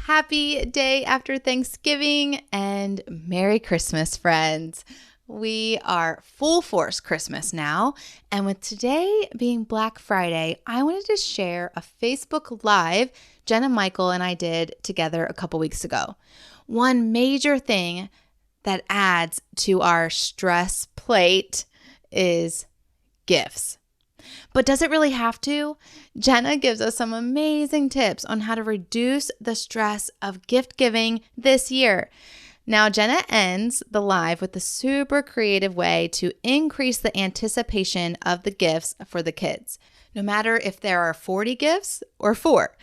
Happy day after Thanksgiving and Merry Christmas, friends. We are full force Christmas now. And with today being Black Friday, I wanted to share a Facebook Live Jenna, Michael, and I did together a couple weeks ago. One major thing that adds to our stress plate is gifts. But does it really have to? Jenna gives us some amazing tips on how to reduce the stress of gift giving this year. Now, Jenna ends the live with a super creative way to increase the anticipation of the gifts for the kids. No matter if there are 40 gifts or 4,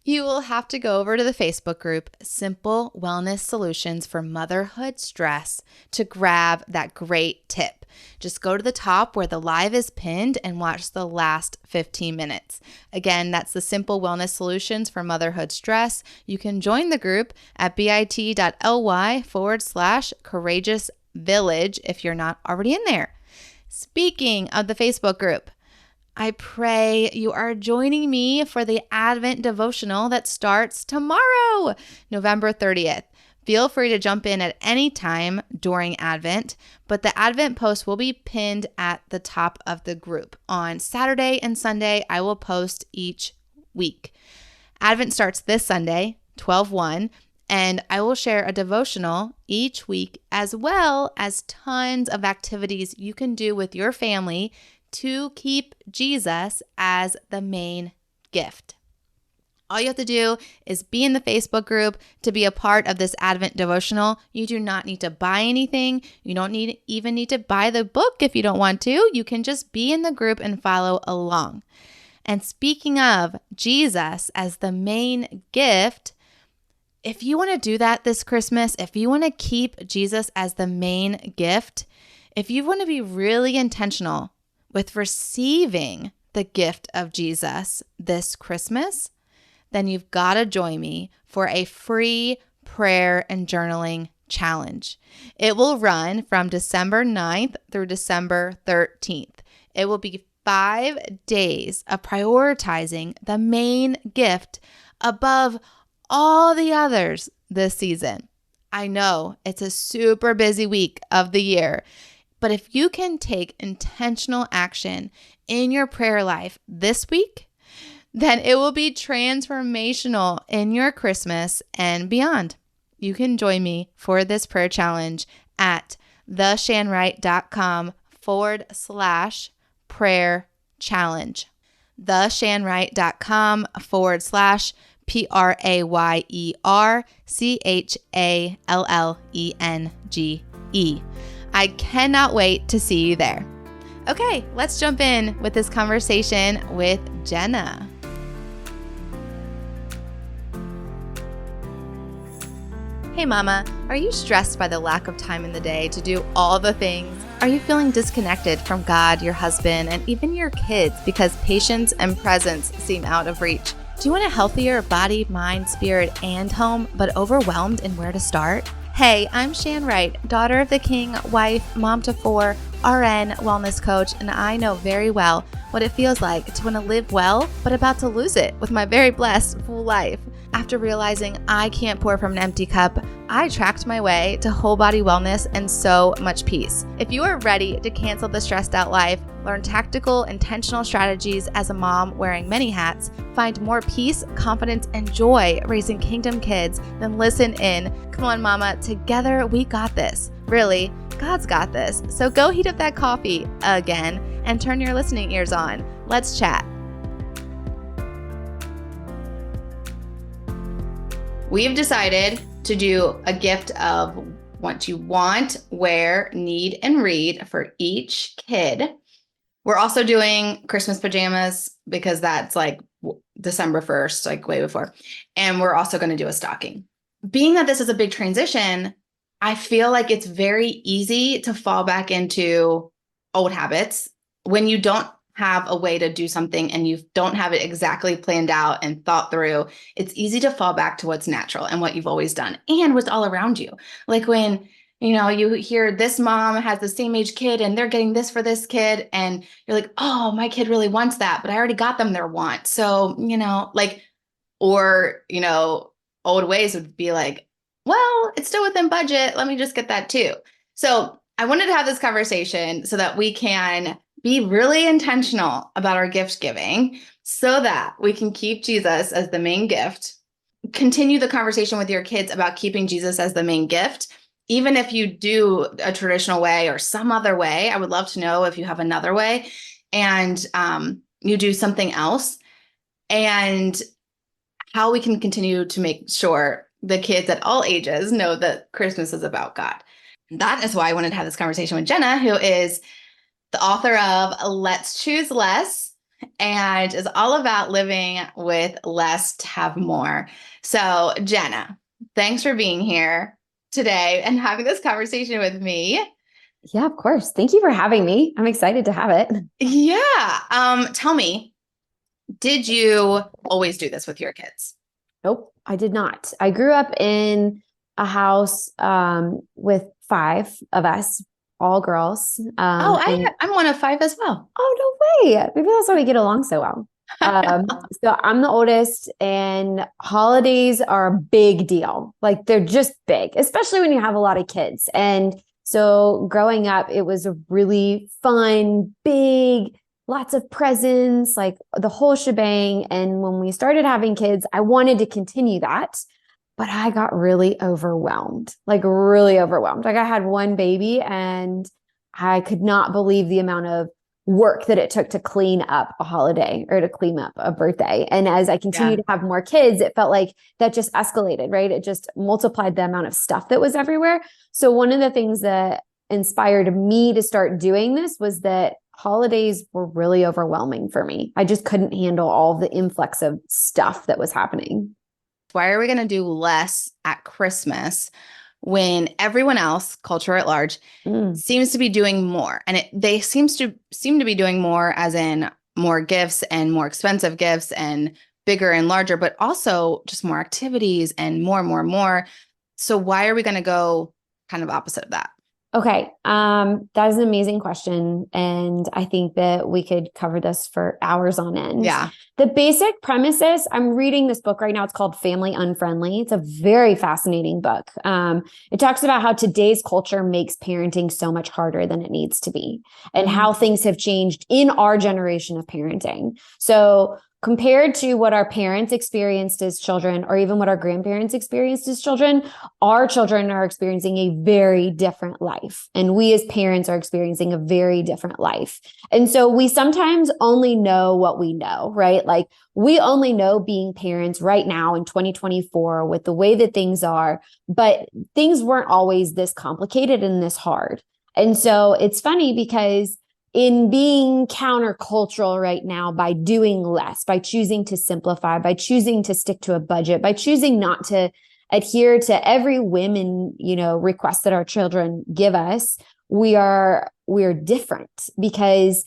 you will have to go over to the Facebook group, Simple Wellness Solutions for Motherhood Stress, to grab that great tip. Just go to the top where the live is pinned and watch the last 15 minutes. Again, that's the Simple Wellness Solutions for Motherhood Stress. You can join the group at bit.ly/courageous village if you're not already in there. Speaking of the Facebook group, I pray you are joining me for the Advent devotional that starts tomorrow, November 30th. Feel free to jump in at any time during Advent, but the Advent post will be pinned at the top of the group. On Saturday and Sunday, I will post each week. Advent starts this Sunday, 12/1, and I will share a devotional each week as well as tons of activities you can do with your family to keep Jesus as the main gift. All you have to do is be in the Facebook group to be a part of this Advent devotional. You do not need to buy anything. You don't even need to buy the book if you don't want to. You can just be in the group and follow along. And speaking of Jesus as the main gift, if you want to do that this Christmas, if you want to keep Jesus as the main gift, if you want to be really intentional with receiving the gift of Jesus this Christmas, then you've got to join me for a free prayer and journaling challenge. It will run from December 9th through December 13th. It will be 5 days of prioritizing the main gift above all the others this season. I know it's a super busy week of the year, but if you can take intentional action in your prayer life this week, then it will be transformational in your Christmas and beyond. You can join me for this prayer challenge at theshanwright.com/prayer challenge. theshanwright.com/PRAYERCHALLENGE. I cannot wait to see you there. Okay, let's jump in with this conversation with Jenna. Hey mama, are you stressed by the lack of time in the day to do all the things? Are you feeling disconnected from God, your husband, and even your kids because patience and presence seem out of reach? Do you want a healthier body, mind, spirit, and home, but overwhelmed in where to start? Hey, I'm Shan Wright, daughter of the King, wife, mom to 4, RN, wellness coach, and I know very well what it feels like to want to live well, but about to lose it with my very blessed full life. After realizing I can't pour from an empty cup, I tracked my way to whole body wellness and so much peace. If you are ready to cancel the stressed out life, learn tactical, intentional strategies as a mom wearing many hats, find more peace, confidence, and joy raising kingdom kids, then listen in. Come on, mama, together we got this. Really, God's got this. So go heat up that coffee again and turn your listening ears on. Let's chat. We've decided to do a gift of what you want, wear, need, and read for each kid. We're also doing Christmas pajamas because that's like December 1st, like way before. And we're also going to do a stocking. Being that this is a big transition, I feel like it's very easy to fall back into old habits when you don't have a way to do something and you don't have it exactly planned out and thought through. It's easy to fall back to what's natural and what you've always done and what's all around you. Like when, you hear this mom has the same age kid and they're getting this for this kid. And you're like, oh, my kid really wants that, but I already got them their want. So, old ways would be like, well, it's still within budget. Let me just get that too. So I wanted to have this conversation so that we can be really intentional about our gift giving so that we can keep Jesus as the main gift. Continue the conversation with your kids about keeping Jesus as the main gift. Even if you do a traditional way or some other way, I would love to know if you have another way and you do something else, and how we can continue to make sure the kids at all ages know that Christmas is about God. That is why I wanted to have this conversation with Jenna, who is the author of Let's Choose Less and is all about living with less to have more. So, Jenna, thanks for being here today and having this conversation with me. Yeah, of course. Thank you for having me. I'm excited to have it. Yeah. Tell me, did you always do this with your kids? Nope, I did not. I grew up in a house with 5 of us, all girls. I'm one of 5 as well. Oh, no way. Maybe that's why we get along so well. So I'm the oldest, and holidays are a big deal. Like they're just big, especially when you have a lot of kids. And so growing up, it was a really fun, big, lots of presents, like the whole shebang. And when we started having kids, I wanted to continue that, but I got really overwhelmed, like really overwhelmed. Like I had one baby and I could not believe the amount of work that it took to clean up a holiday or to clean up a birthday. And as I continued to have more kids, it felt like that just escalated, right? It just multiplied the amount of stuff that was everywhere. So one of the things that inspired me to start doing this was that holidays were really overwhelming for me. I just couldn't handle all the influx of stuff that was happening. Why are we going to do less at Christmas when everyone else, culture at large, seems to be doing more? And they seem to be doing more, as in more gifts and more expensive gifts and bigger and larger, but also just more activities and more. So why are we going to go kind of opposite of that? Okay. That is an amazing question. And I think that we could cover this for hours on end. Yeah. The basic premise is I'm reading this book right now. It's called Family Unfriendly. It's a very fascinating book. It talks about how today's culture makes parenting so much harder than it needs to be, and how things have changed in our generation of parenting. So compared to what our parents experienced as children, or even what our grandparents experienced as children, our children are experiencing a very different life. And we as parents are experiencing a very different life. And so we sometimes only know what we know, right? Like we only know being parents right now in 2024 with the way that things are, but things weren't always this complicated and this hard. And so it's funny because in being countercultural right now, by doing less, by choosing to simplify, by choosing to stick to a budget, by choosing not to adhere to every whim and, request that our children give us, we're different because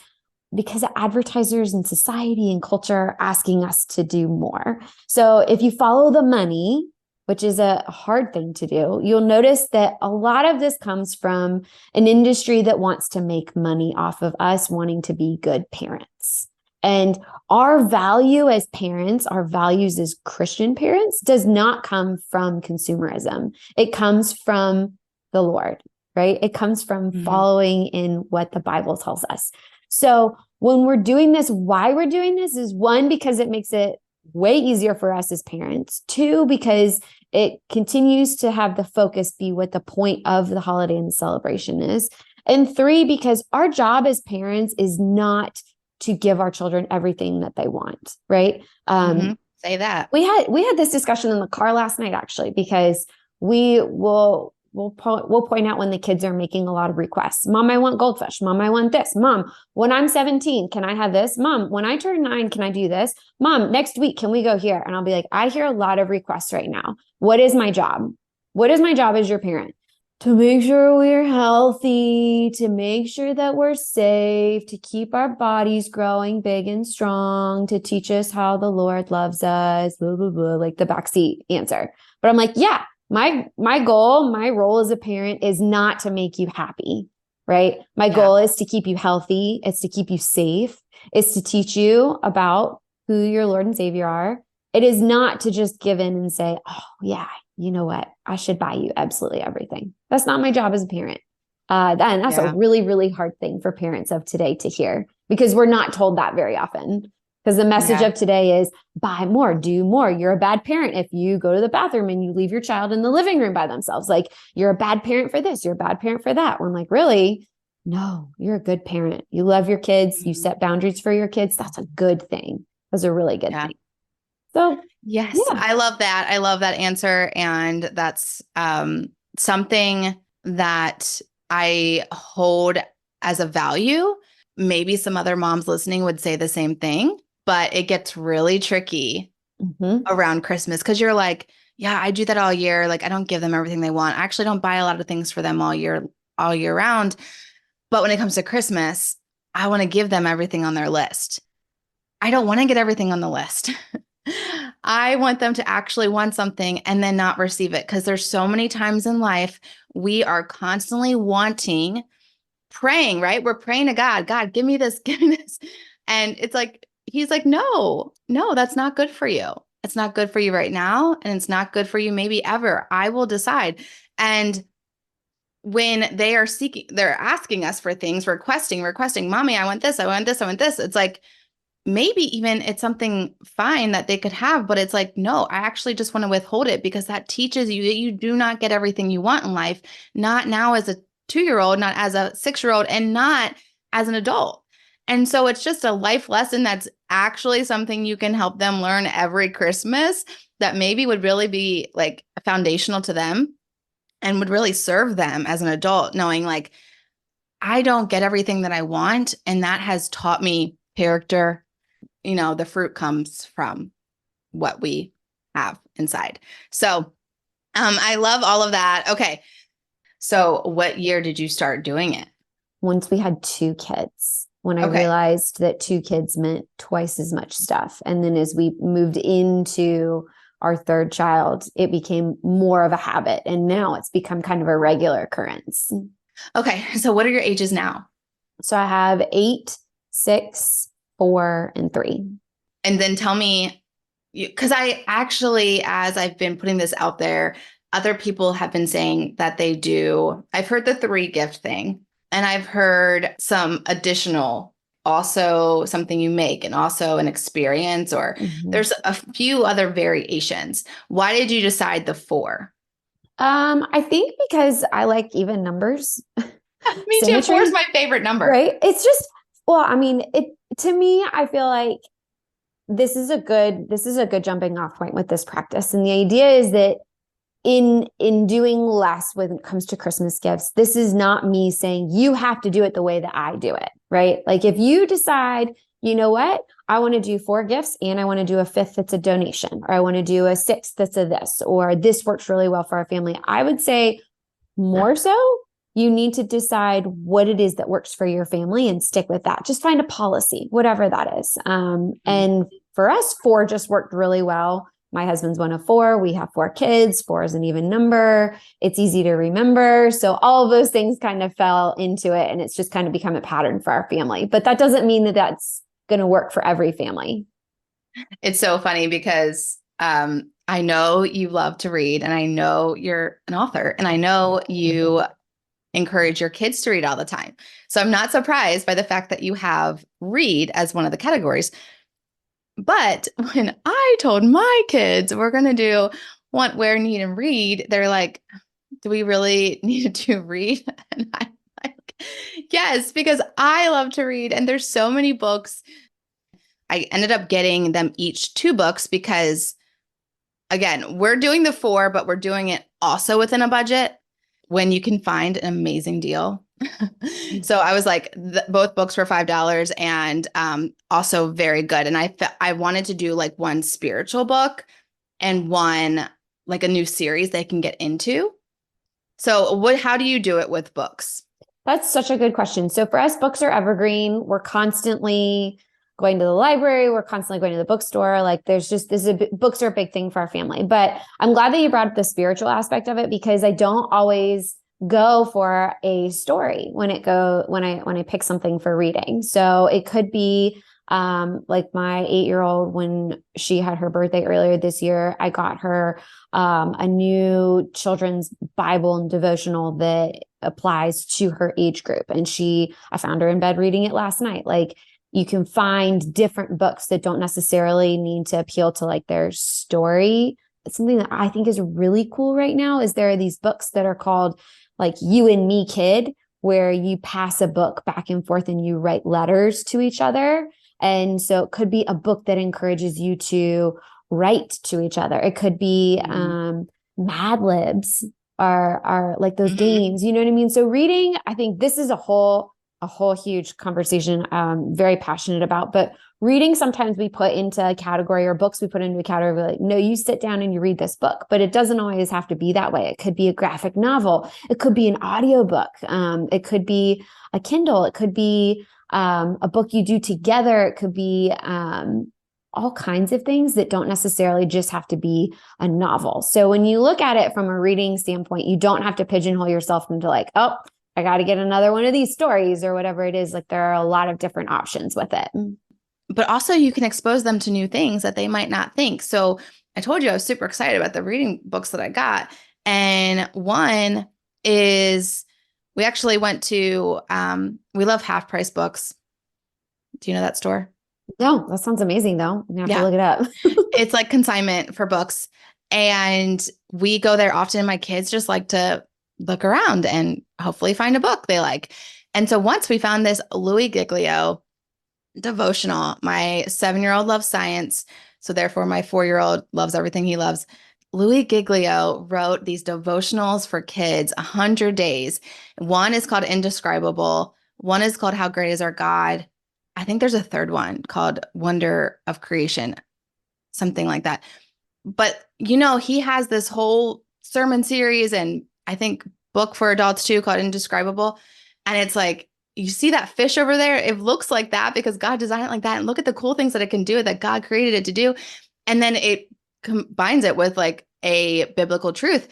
advertisers and society and culture are asking us to do more. So if you follow the money, which is a hard thing to do, you'll notice that a lot of this comes from an industry that wants to make money off of us wanting to be good parents. And our value as parents, our values as Christian parents, does not come from consumerism. It comes from the Lord, right? It comes from following in what the Bible tells us. So when we're doing this, why we're doing this is, 1, because it makes it way easier for us as parents. 2, because it continues to have the focus be what the point of the holiday and the celebration is. And 3, because our job as parents is not to give our children everything that they want, right? Say that. We had this discussion in the car last night, actually, because we'll point out when the kids are making a lot of requests. Mom, I want goldfish. Mom, I want this. Mom, when I'm 17, can I have this? Mom, when I turn 9, can I do this? Mom, next week, can we go here? And I'll be like, I hear a lot of requests right now. What is my job? What is my job as your parent? To make sure we're healthy, to make sure that we're safe, to keep our bodies growing big and strong, to teach us how the Lord loves us, blah, blah, blah, like the backseat answer. But I'm like, yeah, my goal, my role as a parent is not to make you happy, right? My goal is to keep you healthy. It's to keep you safe. It's to teach you about who your Lord and Savior are, It is not to just give in and say, oh yeah, you know what? I should buy you absolutely everything. That's not my job as a parent. And that's a really, really hard thing for parents of today to hear, because we're not told that very often. Because the message of today is buy more, do more. You're a bad parent if you go to the bathroom and you leave your child in the living room by themselves. Like, you're a bad parent for this, you're a bad parent for that. When like, really? No, you're a good parent. You love your kids. You set boundaries for your kids. That's a good thing. That's a really good thing. So yes, I love that. I love that answer. And that's something that I hold as a value. Maybe some other moms listening would say the same thing, but it gets really tricky around Christmas because you're like, yeah, I do that all year. Like, I don't give them everything they want. I actually don't buy a lot of things for them all year round. But when it comes to Christmas, I want to give them everything on their list. I don't want to get everything on the list. I want them to actually want something and then not receive it, because there's so many times in life we are constantly wanting, praying, right? We're praying to God, God, give me this, give me this. And it's like, he's like, no, that's not good for you. It's not good for you right now. And it's not good for you maybe ever. I will decide. And when they are seeking, they're asking us for things, requesting, mommy, I want this, I want this, I want this. It's like, maybe even it's something fine that they could have, but it's like, no, I actually just want to withhold it, because that teaches you that you do not get everything you want in life, not now as a 2-year-old, not as a 6-year-old, and not as an adult. And so it's just a life lesson that's actually something you can help them learn every Christmas that maybe would really be like foundational to them and would really serve them as an adult, knowing like, I don't get everything that I want. And that has taught me character. You know, the fruit comes from what we have inside. So I love all of that. Okay. So what year did you start doing it? Once we had 2 kids, when I realized that 2 kids meant twice as much stuff. And then as we moved into our 3rd child, it became more of a habit. And now it's become kind of a regular occurrence. Okay. So what are your ages now? So I have 8, 6, 4, and 3. And then tell me, because I actually, as I've been putting this out there, other people have been saying that they do. I've heard the 3 gift thing, and I've heard some additional, also something you make, and also an experience, or there's a few other variations. Why did you decide the 4? I think because I like even numbers. Me too. 4 is my favorite number. Right? It's just, well, I mean, to me, I feel like this is a good jumping off point with this practice. And the idea is that in doing less when it comes to Christmas gifts, this is not me saying you have to do it the way that I do it, right? Like, if you decide, you know what, I want to do 4 gifts and I want to do a 5th that's a donation, or I want to do a 6th that's a this, or this works really well for our family, I would say more so you need to decide what it is that works for your family and stick with that. Just find a policy, whatever that is. And for us, 4 just worked really well. My husband's one of 4. We have 4 kids. 4 is an even number. It's easy to remember. So all of those things kind of fell into it, and it's just kind of become a pattern for our family. But that doesn't mean that that's going to work for every family. It's so funny because I know you love to read, and I know you're an author, and I know you encourage your kids to read all the time. So I'm not surprised by the fact that you have read as one of the categories. But when I told my kids we're going to do want, wear, need, and read, they're like, do we really need to read? And I'm like, yes, because I love to read. And there's so many books. I ended up getting them each 2 books because, again, we're doing the 4, but we're doing it also within a budget when you can find an amazing deal. So I was like, both books were $5 and also very good. And I wanted to do like one spiritual book and one like a new series they can get into. So how do you do it with books? That's such a good question. So for us, books are evergreen. We're constantly going to the library. We're constantly going to the bookstore. Like, books are a big thing for our family. But I'm glad that you brought up the spiritual aspect of it, because I don't always go for a story when I pick something for reading. So it could be Like my 8-year-old, when she had her birthday earlier this year, I got her a new children's Bible and devotional that applies to her age group. And I found her in bed reading it last night. Like, you can find different books that don't necessarily need to appeal to like their story. It's something that I think is really cool right now is there are these books that are called like You and Me Kid, where you pass a book back and forth and you write letters to each other. And so it could be a book that encourages you to write to each other. It could be Mad Libs are like those games, you know what I mean? So reading, I think this is a whole huge conversation I'm very passionate about. But reading, sometimes we put into a category, or books we put into a category like, no, you sit down and you read this book. But it doesn't always have to be that way. It could be a graphic novel. It could be an audiobook. It could be a Kindle. It could be a book you do together. It could be all kinds of things that don't necessarily just have to be a novel. So when you look at it from a reading standpoint, you don't have to pigeonhole yourself into like, oh, I got to get another one of these stories or whatever it is. Like, there are a lot of different options with it. But also you can expose them to new things that they might not think. So I told you I was super excited about the reading books that I got. And one is, we actually went to, we love Half Price Books. Do you know that store? No, that sounds amazing though. I'm gonna have to look it up. It's like consignment for books. And we go there often. My kids just like to look around and hopefully find a book they like. And so once we found this Louis Giglio devotional. My 7-year-old loves science. So therefore my 4-year-old loves everything he loves. Louis Giglio wrote these devotionals for kids, 100 days. One is called Indescribable. One is called How Great Is Our God. I think there's a third one called Wonder of Creation, something like that. But, he has this whole sermon series and I think book for adults too called Indescribable. And it's like, you see that fish over there? It looks like that because God designed it like that. And look at the cool things that it can do, that God created it to do. And then it combines it with like a biblical truth.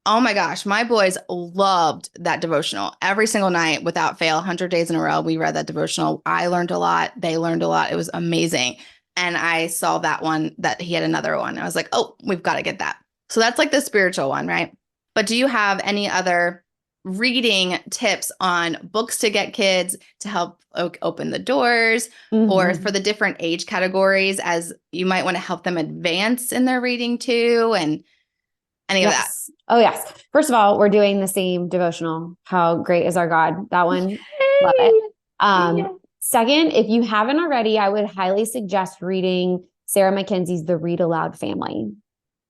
Oh my gosh, my boys loved that devotional. Every single night without fail, 100 days in a row, we read that devotional. I learned a lot. They learned a lot. It was amazing. And I saw that one, that he had another one. I was like, oh, we've got to get that. So that's like the spiritual one, right? But do you have any other reading tips on books to get kids to help open the doors, or for the different age categories, as you might want to help them advance in their reading too, and any of that? Oh, yes. First of all, we're doing the same devotional. How Great Is Our God. That one. Yay! Love it. Second, if you haven't already, I would highly suggest reading Sarah Mackenzie's The Read Aloud Family.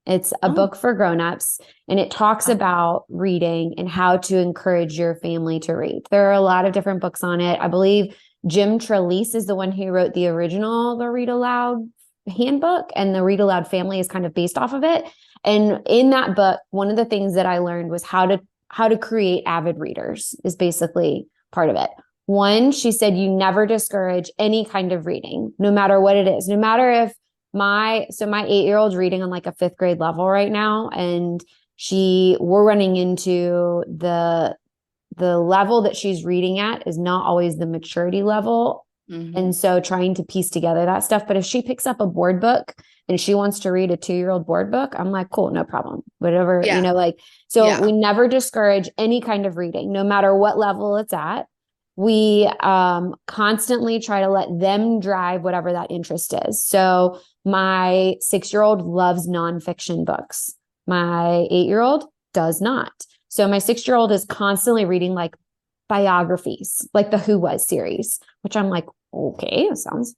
It's a book for grownups, and it talks about reading and how to encourage your family to read. There are a lot of different books on it. I believe Jim Trelease is the one who wrote the original, The Read Aloud handbook, and The Read Aloud Family is kind of based off of it. And in that book, one of the things that I learned was how to create avid readers is basically part of it. One, she said, you never discourage any kind of reading, no matter what it is, no matter if my 8-year-old's reading on like a 5th grade level right now. And we're running into the level that she's reading at is not always the maturity level. And so trying to piece together that stuff. But if she picks up a board book and she wants to read a 2-year-old board book, I'm like, cool, no problem. Whatever, we never discourage any kind of reading, no matter what level it's at. We constantly try to let them drive whatever that interest is. So my 6-year-old loves nonfiction books. My 8-year-old does not. So my 6-year-old is constantly reading like biographies, like the Who Was series, which I'm like, okay, it sounds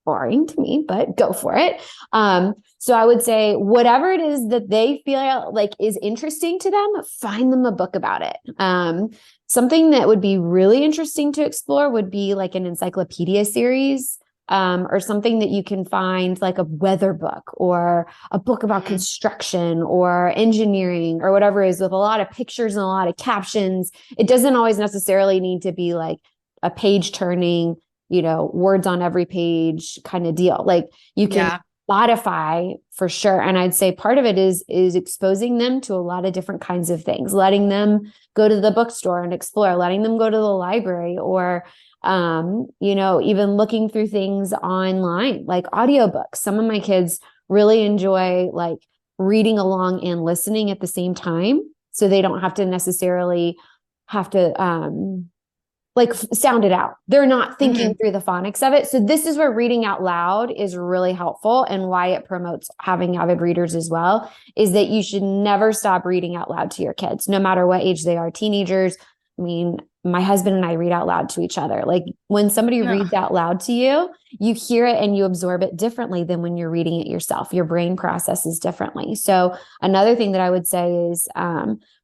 boring to me, but go for it. So I would say whatever it is that they feel like is interesting to them, find them a book about it. Something that would be really interesting to explore would be like an encyclopedia series, or something that you can find like a weather book or a book about construction or engineering or whatever it is, with a lot of pictures and a lot of captions. It doesn't always necessarily need to be like a page turning, words on every page kind of deal. Like you can modify for sure. And I'd say part of it is exposing them to a lot of different kinds of things, letting them go to the bookstore and explore, letting them go to the library, or Even looking through things online, like audiobooks. Some of my kids really enjoy like reading along and listening at the same time. So they don't have to necessarily have to sound it out. They're not thinking through the phonics of it. So this is where reading out loud is really helpful, and why it promotes having avid readers as well, is that you should never stop reading out loud to your kids, no matter what age they are. Teenagers, I mean, my husband and I read out loud to each other. Like when somebody reads out loud to you, you hear it and you absorb it differently than when you're reading it yourself. Your brain processes differently. So another thing that I would say is,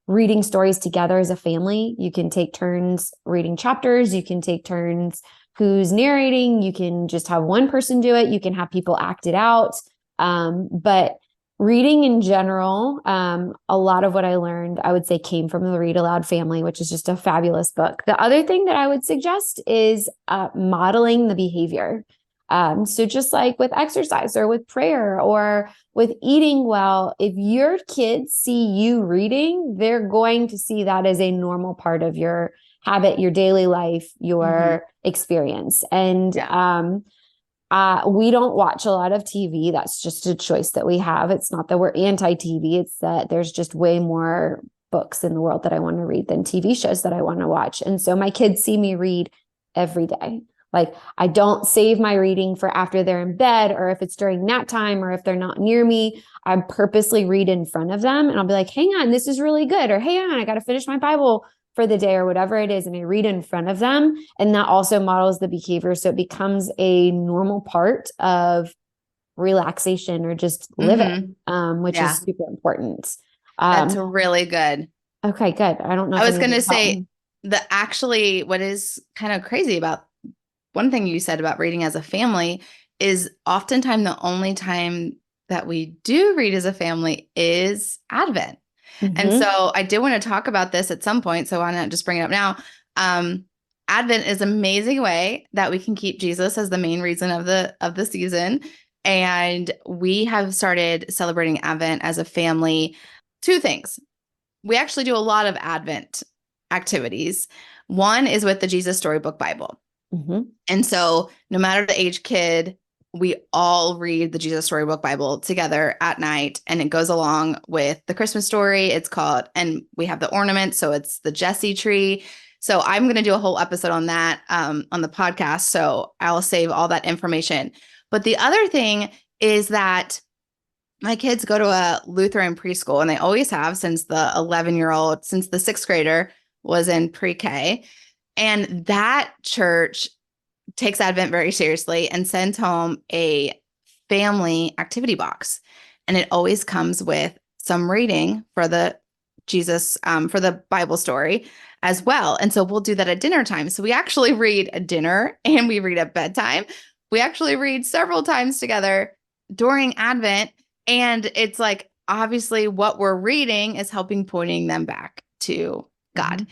reading stories together as a family. You can take turns reading chapters. You can take turns who's narrating. You can just have one person do it. You can have people act it out. But reading in general, a lot of what I learned, I would say, came from the Read Aloud family, which is just a fabulous book. The other thing that I would suggest is modeling the behavior. So just like with exercise or with prayer or with eating well, if your kids see you reading, they're going to see that as a normal part of your habit, your daily life, your experience. And we don't watch a lot of TV. That's just a choice that we have. It's not that we're anti-TV. It's that there's just way more books in the world that I want to read than TV shows that I want to watch. And so my kids see me read every day. Like I don't save my reading for after they're in bed, or if it's during nap time, or if they're not near me. I purposely read in front of them, and I'll be like, hang on, this is really good. Or hey, on, I got to finish my Bible for the day, or whatever it is. And I read in front of them. And that also models the behavior. So it becomes a normal part of relaxation or just living, which is super important. That's really good. Okay, good. I don't know. I was going to say what is kind of crazy about one thing you said about reading as a family is oftentimes the only time that we do read as a family is Advent. And so I did want to talk about this at some point. So why not just bring it up now? Advent is an amazing way that we can keep Jesus as the main reason of the season. And we have started celebrating Advent as a family. Two things. We actually do a lot of Advent activities. One is with the Jesus Storybook Bible. And so no matter the age kid, we all read the Jesus Storybook Bible together at night, and it goes along with the Christmas story. And we have the ornament. So it's the Jesse tree. So I'm going to do a whole episode on that on the podcast. So I'll save all that information. But the other thing is that my kids go to a Lutheran preschool, and they always have since the sixth grader was in pre-K. And that church takes Advent very seriously and sends home a family activity box. And it always comes with some reading for the for the Bible story as well. And so we'll do that at dinner time. So we actually read at dinner and we read at bedtime. We actually read several times together during Advent. And it's like, obviously what we're reading is pointing them back to God.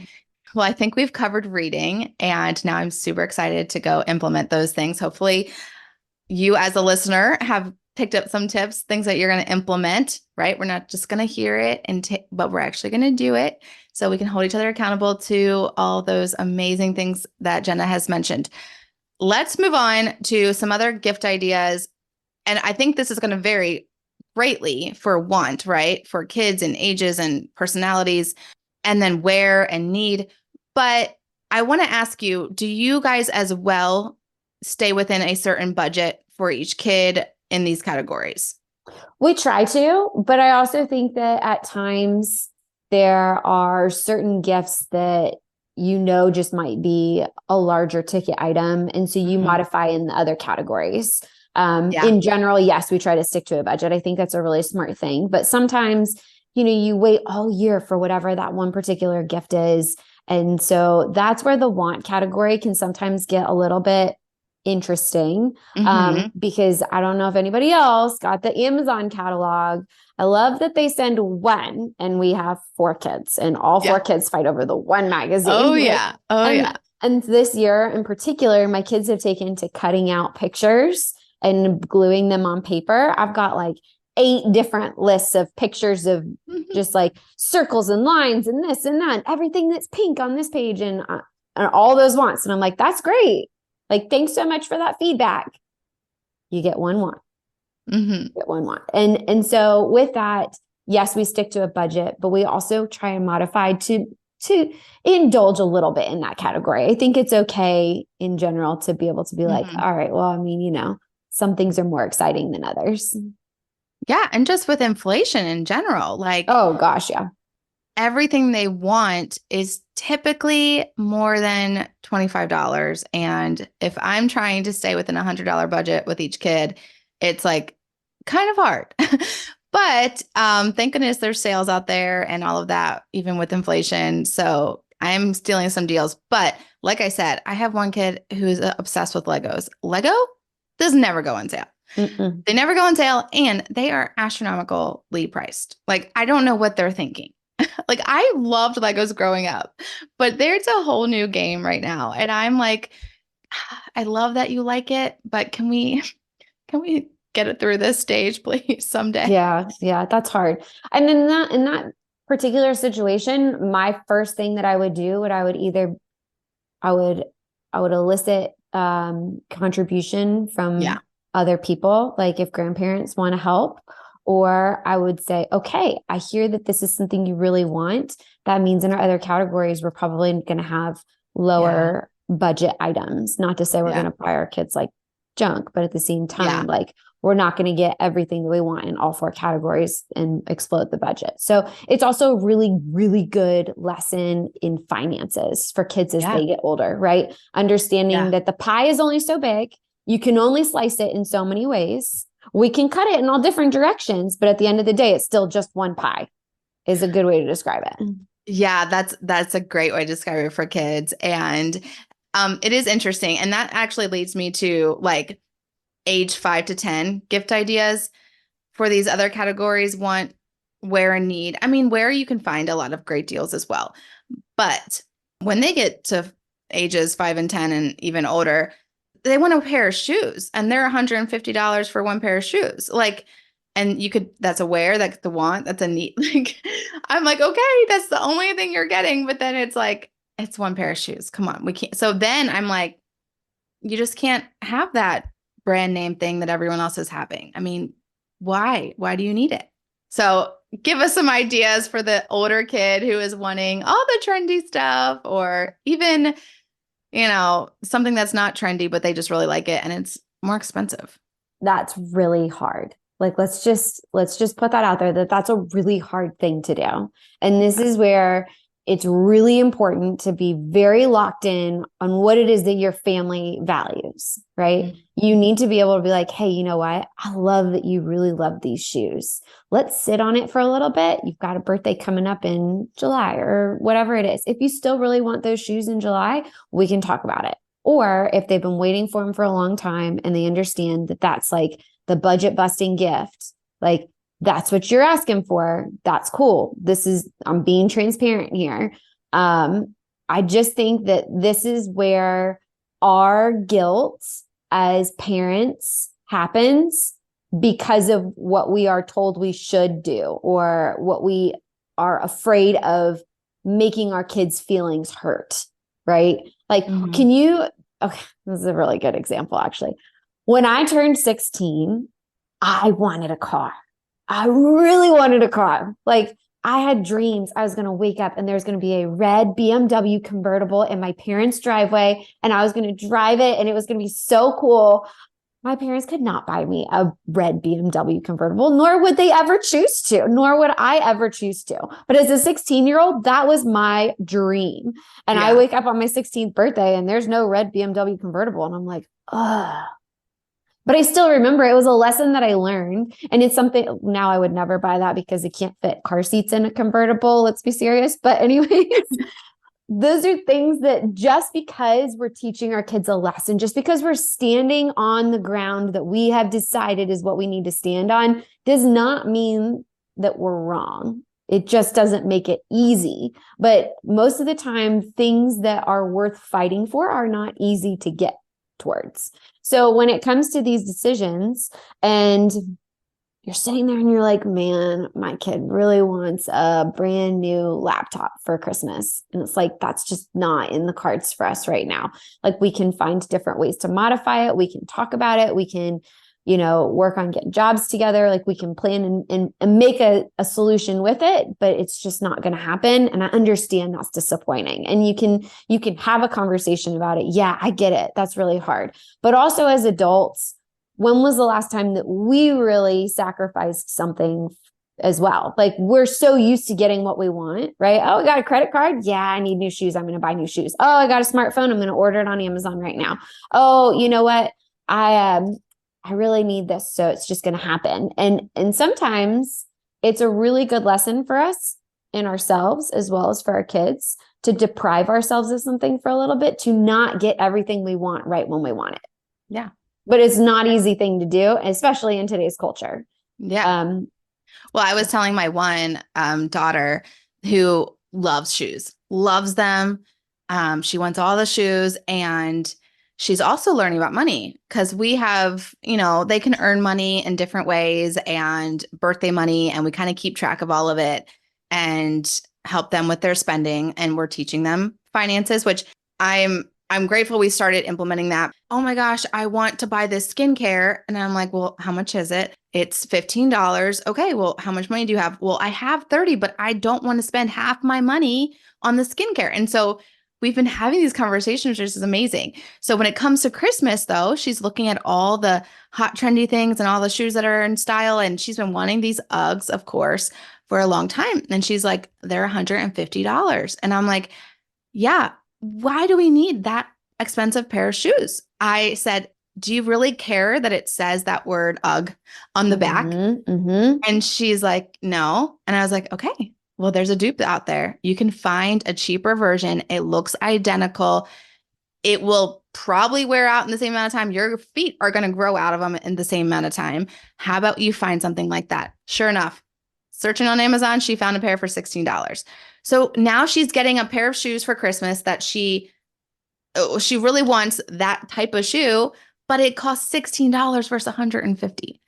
Well, I think we've covered reading, and now I'm super excited to go implement those things. Hopefully you as a listener have picked up some tips, things that you're going to implement, right? We're not just going to hear it, but we're actually going to do it so we can hold each other accountable to all those amazing things that Jenna has mentioned. Let's move on to some other gift ideas. And I think this is going to vary greatly for want, right? For kids and ages and personalities, and then wear and need. But I want to ask you, do you guys as well stay within a certain budget for each kid in these categories? We try to, but I also think that at times there are certain gifts that just might be a larger ticket item. And so you modify in the other categories. In general, yes, we try to stick to a budget. I think that's a really smart thing. But sometimes you wait all year for whatever that one particular gift is. And so that's where the want category can sometimes get a little bit interesting, because I don't know if anybody else got the Amazon catalog. I love that they send one, and we have 4 kids, and all 4 kids fight over the one magazine. Oh, yeah. And this year in particular, my kids have taken to cutting out pictures and gluing them on paper. I've got like 8 different lists of pictures of just like circles and lines and this and that, everything that's pink on this page. And and all those wants. And I'm like, that's great. Like, thanks so much for that feedback. You get one want. Get one want. And so with that, yes, we stick to a budget, but we also try and modify to indulge a little bit in that category. I think it's okay in general to be able to be like, all right, well, I mean, you know, some things are more exciting than others. Yeah. And just with inflation in general, like, oh gosh, yeah. Everything they want is typically more than $25. And if I'm trying to stay within $100 budget with each kid, it's like kind of hard. But thank goodness there's sales out there and all of that, even with inflation. So I'm stealing some deals. But like I said, I have one kid who's obsessed with Legos. Lego does never go on sale. Mm-mm. They never go on sale, and they are astronomically priced. Like, I don't know what they're thinking. Like, I loved Legos growing up, but there's a whole new game right now. And I'm like, I love that you like it, but can we get it through this stage, please, someday? Yeah, that's hard. And in that particular situation, my first thing that I would do, I would elicit contribution from other people, like if grandparents want to help. Or I would say, okay, I hear that this is something you really want. That means in our other categories, we're probably going to have lower budget items. Not to say we're going to buy our kids like junk, but at the same time, like we're not going to get everything that we want in all 4 categories and explode the budget. So it's also a really, really good lesson in finances for kids as they get older, right? Understanding that the pie is only so big. You can only slice it in so many ways. We can cut it in all different directions, but at the end of the day, it's still just one pie is a good way to describe it. Yeah, that's a great way to describe it for kids. And it is interesting. And that actually leads me to like age 5 to 10 gift ideas for these other categories. Want, wear, and need. I mean, wear, you can find a lot of great deals as well. But when they get to ages 5 and 10 and even older, they want a pair of shoes, and they're $150 for one pair of shoes. Like, and that's a wear, that's the want, that's a need. Like, I'm like, okay, that's the only thing you're getting. But then it's like, it's one pair of shoes. Come on, we can't. So then I'm like, you just can't have that brand name thing that everyone else is having. I mean, why? Why do you need it? So give us some ideas for the older kid who is wanting all the trendy stuff, or even, something that's not trendy, but they just really like it and it's more expensive. That's really hard. Like, let's just put that out there that that's a really hard thing to do. And this is where it's really important to be very locked in on what it is that your family values, right? Mm-hmm. You need to be able to be like, hey, you know what? I love that you really love these shoes. Let's sit on it for a little bit. You've got a birthday coming up in July or whatever it is. If you still really want those shoes in July, we can talk about it. Or if they've been waiting for them for a long time and they understand that that's like the budget busting gift, like that's what you're asking for. That's cool. I'm being transparent here. I just think that this is where our guilt as parents happens because of what we are told we should do, or what we are afraid of making our kids' feelings hurt, right? Like, okay, this is a really good example, actually. When I turned 16, I wanted a car. I really wanted a car. Like, I had dreams. I was going to wake up and there's going to be a red BMW convertible in my parents' driveway, and I was going to drive it, and it was going to be so cool. My parents could not buy me a red BMW convertible, nor would they ever choose to, nor would I ever choose to. But as a 16-year-old, that was my dream. And I wake up on my 16th birthday and there's no red BMW convertible. And I'm like, ugh. But I still remember it was a lesson that I learned. And it's something now I would never buy that because it can't fit car seats in a convertible. Let's be serious. But anyways, those are things that just because we're teaching our kids a lesson, just because we're standing on the ground that we have decided is what we need to stand on, does not mean that we're wrong. It just doesn't make it easy. But most of the time, things that are worth fighting for are not easy to get towards. So when it comes to these decisions, and you're sitting there and you're like, man, my kid really wants a brand new laptop for Christmas. And it's like, that's just not in the cards for us right now. Like, we can find different ways to modify it. We can talk about it. We can, work on getting jobs together. Like, we can plan and make a solution with it, but it's just not going to happen. And I understand that's disappointing. And you can have a conversation about it. Yeah, I get it. That's really hard. But also, as adults, when was the last time that we really sacrificed something as well? Like, we're so used to getting what we want, right? Oh, I got a credit card. Yeah, I need new shoes. I'm going to buy new shoes. Oh, I got a smartphone. I'm going to order it on Amazon right now. Oh, you know what? I really need this. So it's just going to happen. And sometimes it's a really good lesson for us in ourselves as well as for our kids to deprive ourselves of something for a little bit, to not get everything we want right when we want it. Yeah. But it's not an easy thing to do, especially in today's culture. Yeah. Well, I was telling my one daughter who loves shoes, loves them. She wants all the shoes, and she's also learning about money because we have, they can earn money in different ways and birthday money, and we kind of keep track of all of it and help them with their spending. And we're teaching them finances, which I'm grateful we started implementing that. Oh my gosh, I want to buy this skincare. And I'm like, well, how much is it? It's $15. Okay, well, how much money do you have? Well, I have 30, but I don't want to spend half my money on the skincare. And so we've been having these conversations, which is amazing. So when it comes to Christmas, though, she's looking at all the hot, trendy things and all the shoes that are in style. And she's been wanting these Uggs, of course, for a long time. And she's like, they're $150. And I'm like, yeah, why do we need that expensive pair of shoes? I said, do you really care that it says that word UGG on the back? And she's like, no. And I was like, okay, well, there's a dupe out there. You can find a cheaper version. It looks identical. It will probably wear out in the same amount of time. Your feet are going to grow out of them in the same amount of time. How about you find something like that? Sure enough, searching on Amazon, she found a pair for $16. So now she's getting a pair of shoes for Christmas that she really wants that type of shoe, but it costs $16 versus $150.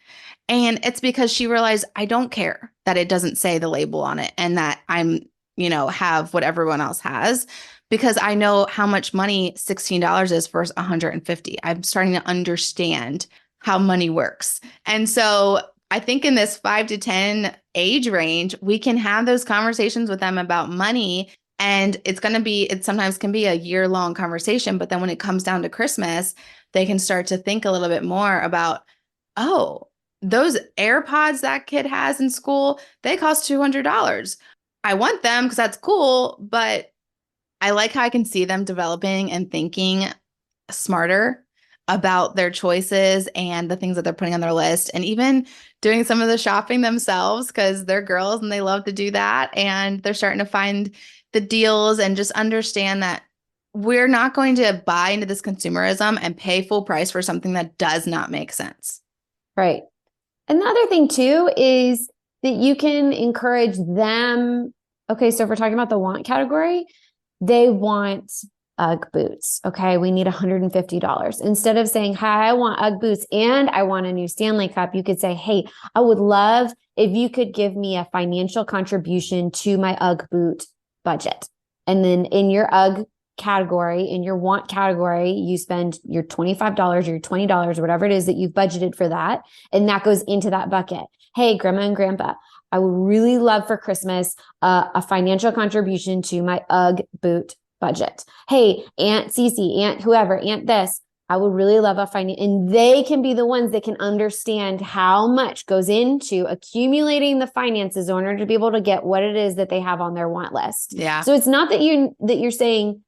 And it's because she realized I don't care that it doesn't say the label on it and that I'm, have what everyone else has, because I know how much money $16 is versus $150. I'm starting to understand how money works. And so I think in this 5 to 10 age range, we can have those conversations with them about money. And it sometimes can be a year-long conversation. But then when it comes down to Christmas, they can start to think a little bit more about, oh, those AirPods that kid has in school, they cost $200. I want them because that's cool, but I like how I can see them developing and thinking smarter about their choices and the things that they're putting on their list, and even doing some of the shopping themselves because they're girls and they love to do that. And they're starting to find the deals and just understand that we're not going to buy into this consumerism and pay full price for something that does not make sense. Right. And the other thing too is that you can encourage them. Okay, so if we're talking about the want category, they want UGG boots. Okay, we need $150. Instead of saying, hi, I want UGG boots and I want a new Stanley Cup, you could say, hey, I would love if you could give me a financial contribution to my UGG boot budget. And then in your UGG category, in your want category, you spend your $25 or your $20 or whatever it is that you've budgeted for that. And that goes into that bucket. Hey, grandma and grandpa, I would really love for Christmas a financial contribution to my UGG boot budget. Hey, Aunt Cece, Aunt whoever, Aunt this, I would really love a finance. And they can be the ones that can understand how much goes into accumulating the finances in order to be able to get what it is that they have on their want list. Yeah. So it's not that you're saying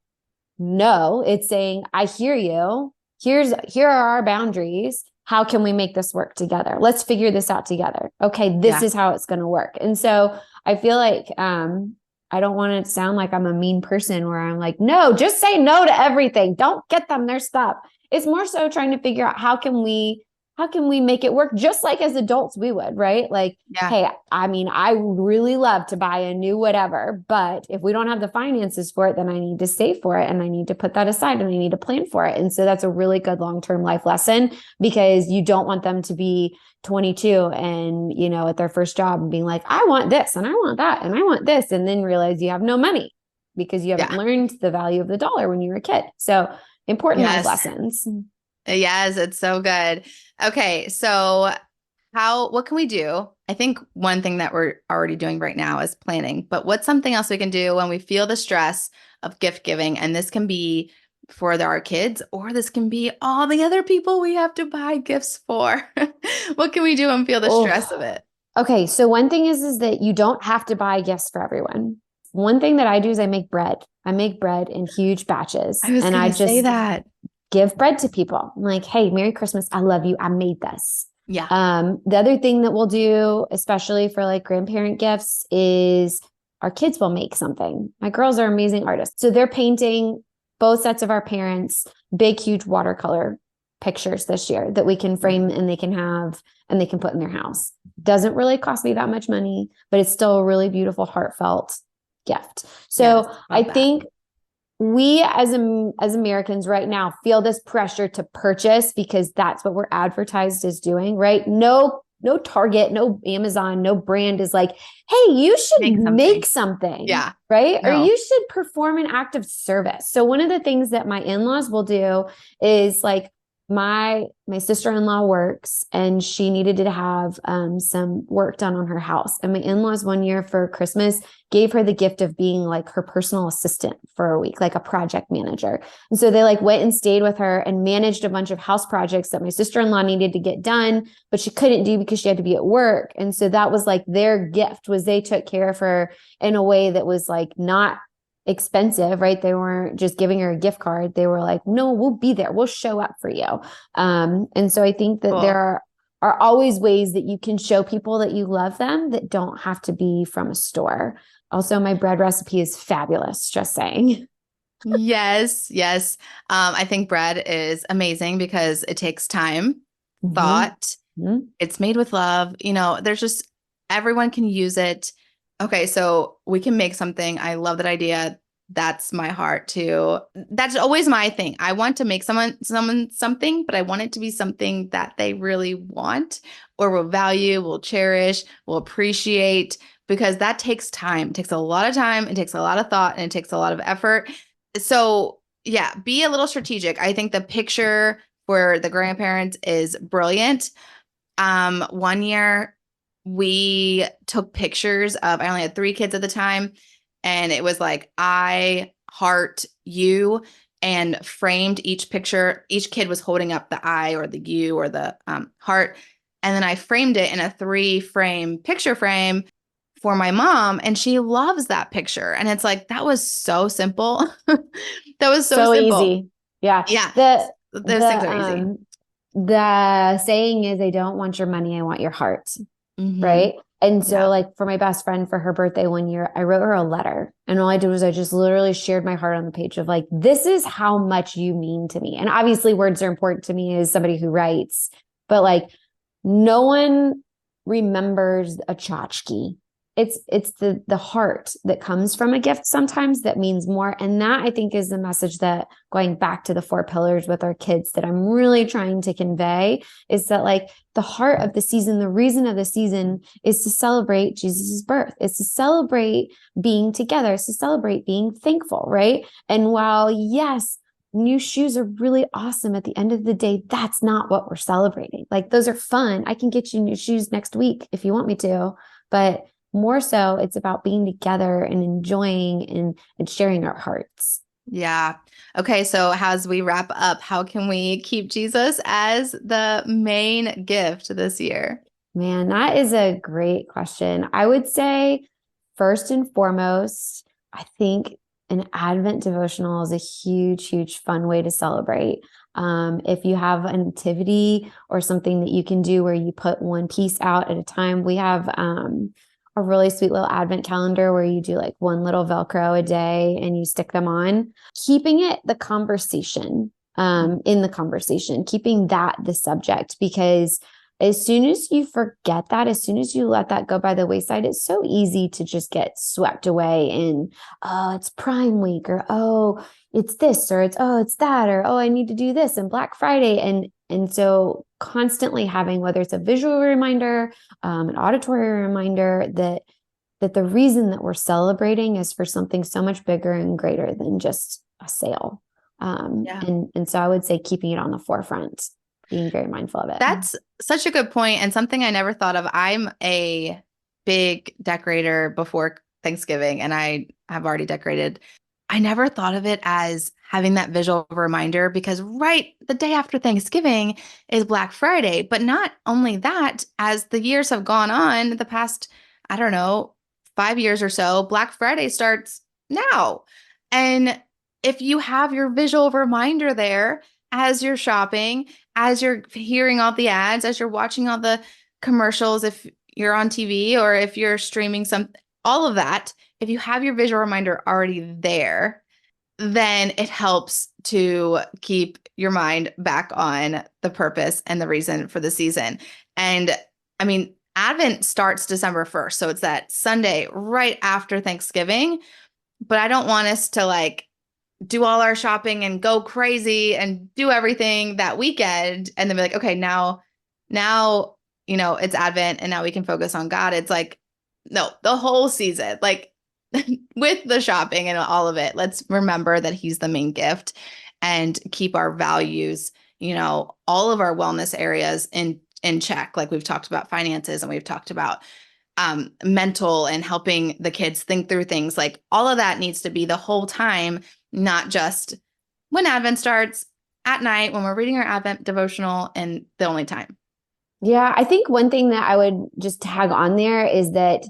no, it's saying, I hear you. Here are our boundaries. How can we make this work together? Let's figure this out together. Okay, this is how it's going to work. And so I feel like I don't want it to sound like I'm a mean person where I'm like, no, just say no to everything. Don't get them their stuff. It's more so trying to figure out how can we how can we make it work? Just like as adults, we would, right? Like, Yeah. hey, I mean, I would really love to buy a new whatever, but if we don't have the finances for it, then I need to save for it and I need to put that aside and I need to plan for it. And so that's a really good long-term life lesson, because you don't want them to be 22 and, at their first job and being like, I want this and I want that and I want this. And then realize you have no money because you haven't Yeah. learned the value of the dollar when you were a kid. So important life Yes. lessons. Yes, it's so good. Okay, so what can we do? I think one thing that we're already doing right now is planning, but what's something else we can do when we feel the stress of gift giving? And this can be for our kids, or this can be all the other people we have to buy gifts for. What can we do and feel the stress Oh, of it? okay. So one thing is that you don't have to buy gifts for everyone. One thing that I do is I make bread. I make bread in huge batches I was and I gonna say just that. give bread to people. I'm like, hey, Merry Christmas. I love you. I made this. Yeah. The other thing that we'll do, especially for like grandparent gifts, is our kids will make something. My girls are amazing artists. So they're painting both sets of our parents, big, huge watercolor pictures this year that we can frame and they can have and they can put in their house. Doesn't really cost me that much money, but it's still a really beautiful, heartfelt gift. Yes, So I love that. think we as Americans right now feel this pressure to purchase because that's what we're advertised as doing, right? No Target, no Amazon, no brand is like, hey, you should Make make something. something, Yeah. right? Or No. you should perform an act of service. So one of the things that my in-laws will do is like my sister-in-law works and she needed to have some work done on her house. And my in-laws one year for Christmas gave her the gift of being like her personal assistant for a week, like a project manager. And so they like went and stayed with her and managed a bunch of house projects that my sister-in-law needed to get done, but she couldn't do because she had to be at work. And so that was like their gift, was they took care of her in a way that was like not expensive, right? They weren't just giving her a gift card. They were like, no, we'll be there. We'll show up for you. And so I think that Cool. there are always ways that you can show people that you love them that don't have to be from a store. Also, my bread recipe is fabulous, just saying. Yes, yes. I think bread is amazing because it takes time, Mm-hmm. thought. Mm-hmm. It's made with love. There's just everyone can use it. Okay, so we can make something. I love that idea. That's my heart too. That's always my thing. I want to make someone something, but I want it to be something that they really want or will value, will cherish, will appreciate, because that takes time. It takes a lot of time, it takes a lot of thought, and it takes a lot of effort. So, yeah, be a little strategic. I think the picture for the grandparents is brilliant. One year we took pictures of, I only had 3 kids at the time, and it was like, I heart you, and framed each picture. Each kid was holding up the I or the U or the heart. And then I framed it in a 3-frame picture frame for my mom, and she loves that picture. And it's like, that was so simple. That was so So simple. easy. Yeah. Yeah. The Those things the are easy. the saying is, I don't want your money, I want your heart. Hmm. Right. And so, Yeah. like, for my best friend for her birthday one year, I wrote her a letter. And all I did was I just literally shared my heart on the page of like, this is how much you mean to me. And obviously, words are important to me as somebody who writes, but like, no one remembers a tchotchke. It's the heart that comes from a gift sometimes that means more. And that I think is the message that, going back to the 4 pillars with our kids, that I'm really trying to convey, is that like the heart of the season, the reason of the season is to celebrate Jesus's birth. It's to celebrate being together. It's to celebrate being thankful, right? And while, yes, new shoes are really awesome, at the end of the day, that's not what we're celebrating. Like, those are fun. I can get you new shoes next week if you want me to, but more so it's about being together and enjoying and sharing our hearts. Yeah. Okay. So, as we wrap up, how can we keep Jesus as the main gift this year? Man, that is a great question. I would say, first and foremost, I think an Advent devotional is a huge, huge fun way to celebrate. If you have a nativity or something that you can do where you put one piece out at a time, we have a really sweet little Advent calendar where you do like one little Velcro a day and you stick them on. Keeping it the conversation, in the conversation, keeping that the subject, because as soon as you forget that, as soon as you let that go by the wayside, it's so easy to just get swept away in, oh, it's Prime Week, or oh, it's this, or it's that, or oh, I need to do this, and Black Friday. And so constantly having, whether it's a visual reminder, an auditory reminder, that the reason that we're celebrating is for something so much bigger and greater than just a sale. Yeah. And so I would say keeping it on the forefront, being very mindful of it. That's such a good point, and something I never thought of. I'm a big decorator before Thanksgiving, and I have already decorated. I never thought of it as having that visual reminder, because right the day after Thanksgiving is Black Friday. But not only that, as the years have gone on, the past, I don't know, 5 years or so, Black Friday starts now. And if you have your visual reminder there as you're shopping, as you're hearing all the ads, as you're watching all the commercials, if you're on TV or if you're streaming all of that, if you have your visual reminder already there, then it helps to keep your mind back on the purpose and the reason for the season. And I mean, Advent starts December 1st. So it's that Sunday right after Thanksgiving. But I don't want us to like do all our shopping and go crazy and do everything that weekend and then be like, okay, now, it's Advent and now we can focus on God. It's like, no, the whole season, like with the shopping and all of it, let's remember that he's the main gift and keep our values, all of our wellness areas in check. Like we've talked about finances and we've talked about mental and helping the kids think through things. Like all of that needs to be the whole time, not just when Advent starts at night, when we're reading our Advent devotional, and the only time. Yeah, I think one thing that I would just tag on there is that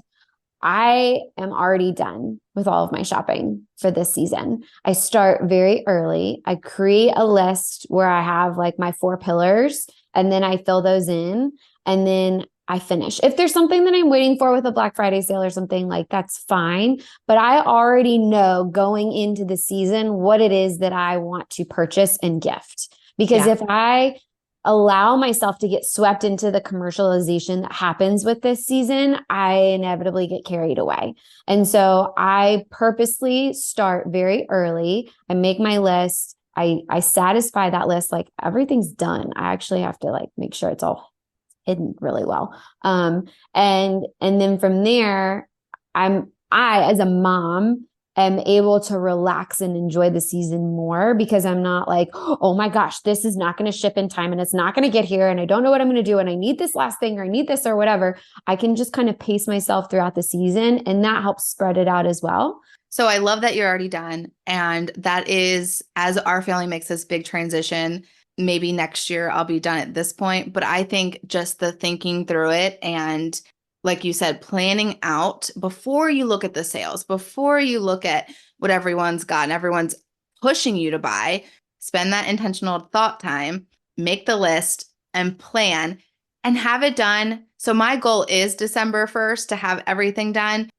I am already done with all of my shopping for this season. I start very early. I create a list where I have like my 4 pillars, and then I fill those in, and then I finish. If there's something that I'm waiting for with a Black Friday sale or something, like that's fine. But I already know going into the season what it is that I want to purchase and gift. Because if I allow myself to get swept into the commercialization that happens with this season, I inevitably get carried away. And so I purposely start very early. I make my list. I satisfy that list. Like everything's done. I actually have to like make sure it's all hidden really well. And then from there, I as a mom am able to relax and enjoy the season more, because I'm not like, oh my gosh, this is not going to ship in time and it's not going to get here and I don't know what I'm going to do and I need this last thing or I need this or whatever. I can just kind of pace myself throughout the season, and that helps spread it out as well. So I love that you're already done. And that is, as our family makes this big transition, maybe next year I'll be done at this point. But I think just the thinking through it and, like you said, planning out before you look at the sales, before you look at what everyone's got and everyone's pushing you to buy, spend that intentional thought time, make the list and plan and have it done. So my goal is December 1st to have everything done.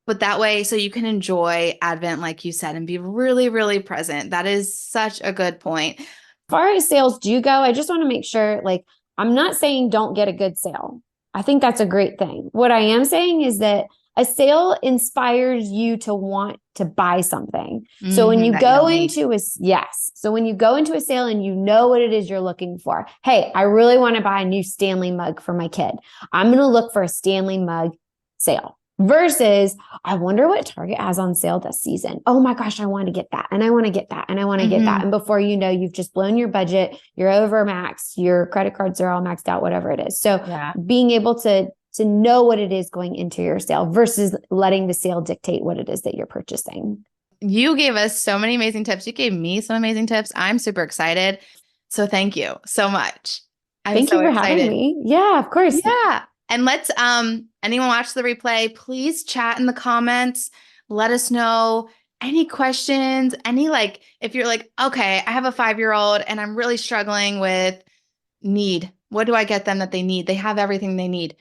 But that way, so you can enjoy Advent, like you said, and be really, really present. That is such a good point. As far as sales do go, I just want to make sure, like, I'm not saying don't get a good sale. I think that's a great thing. What I am saying is that a sale inspires you to want to buy something. So when you go into so when you go into a sale and you know what it is you're looking for, hey, I really want to buy a new Stanley mug for my kid. I'm going to look for a Stanley mug sale. Versus, I wonder what Target has on sale this season. Oh my gosh, I want to get that. And I want to get that. And I want to get that. And before you know, you've just blown your budget. You're over max. Your credit cards are all maxed out, whatever it is. So being able to know what it is going into your sale versus letting the sale dictate what it is that you're purchasing. You gave us so many amazing tips. You gave me some amazing tips. I'm super excited. So thank you so much. Thank you for having me. Yeah, of course. Yeah. And let's, anyone watch the replay, please chat in the comments. Let us know any questions, if you're like, okay, I have a 5-year-old and I'm really struggling with need. What do I get them that they need? They have everything they need.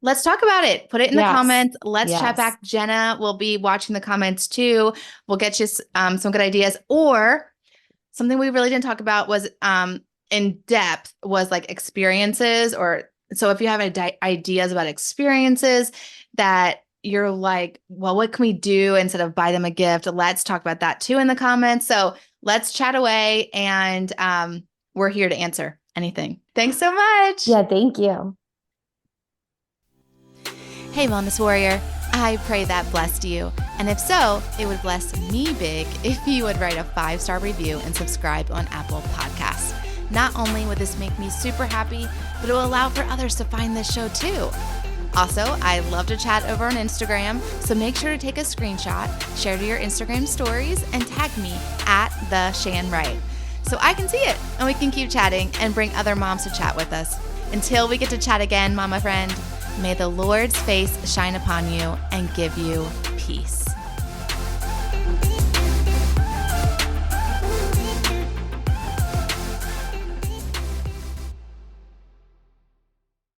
Let's talk about it. Put it in the comments. Let's chat back. Jenna will be watching the comments too. We'll get you some good ideas, or something we really didn't talk about was in depth was like experiences, or so if you have ideas about experiences that you're like, well, what can we do instead of buy them a gift? Let's talk about that too in the comments. So let's chat away, and we're here to answer anything. Thanks so much. Yeah, thank you. Hey, Wellness Warrior. I pray that blessed you. And if so, it would bless me big if you would write a 5-star review and subscribe on Apple Podcasts. Not only would this make me super happy, but it will allow for others to find this show too. Also, I love to chat over on Instagram, so make sure to take a screenshot, share to your Instagram stories, and tag me at the Shan Wright, so I can see it and we can keep chatting and bring other moms to chat with us. Until we get to chat again, mama friend, may the Lord's face shine upon you and give you peace.